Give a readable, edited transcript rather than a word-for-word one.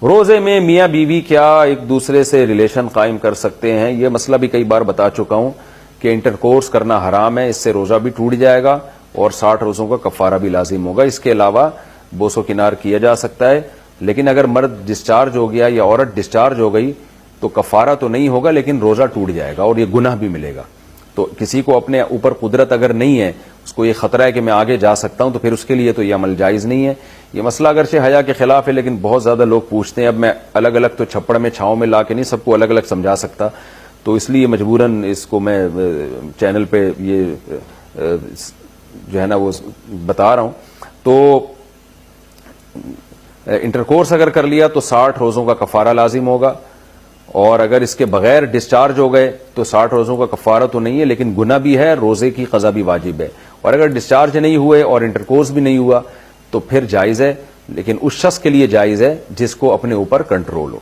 روزے میں میاں بیوی کیا ایک دوسرے سے ریلیشن قائم کر سکتے ہیں؟ یہ مسئلہ بھی کئی بار بتا چکا ہوں کہ انٹر کورس کرنا حرام ہے، اس سے روزہ بھی ٹوٹ جائے گا اور 60 روزوں کا کفارہ بھی لازم ہوگا۔ اس کے علاوہ بوس و کنار کیا جا سکتا ہے، لیکن اگر مرد ڈسچارج ہو گیا یا عورت ڈسچارج ہو گئی تو کفارہ تو نہیں ہوگا لیکن روزہ ٹوٹ جائے گا اور یہ گناہ بھی ملے گا۔ تو کسی کو اپنے اوپر قدرت اگر نہیں ہے، اس کو یہ خطرہ ہے کہ میں آگے جا سکتا ہوں، تو پھر اس کے لیے تو یہ عمل جائز نہیں ہے۔ یہ مسئلہ اگرچہ حیا کے خلاف ہے لیکن بہت زیادہ لوگ پوچھتے ہیں۔ اب میں الگ الگ تو چھپڑ میں چھاؤں میں لا کے نہیں سب کو الگ الگ سمجھا سکتا، تو اس لیے مجبوراً اس کو میں چینل پہ یہ جو ہے نا وہ بتا رہا ہوں۔ تو انٹرکورس اگر کر لیا تو 60 روزوں کا کفارہ لازم ہوگا، اور اگر اس کے بغیر ڈسچارج ہو گئے تو 60 روزوں کا کفارہ تو نہیں ہے لیکن گناہ بھی ہے، روزے کی قضا بھی واجب ہے۔ اور اگر ڈسچارج نہیں ہوئے اور انٹرکورس بھی نہیں ہوا تو پھر جائز ہے، لیکن اس شخص کے لیے جائز ہے جس کو اپنے اوپر کنٹرول ہو۔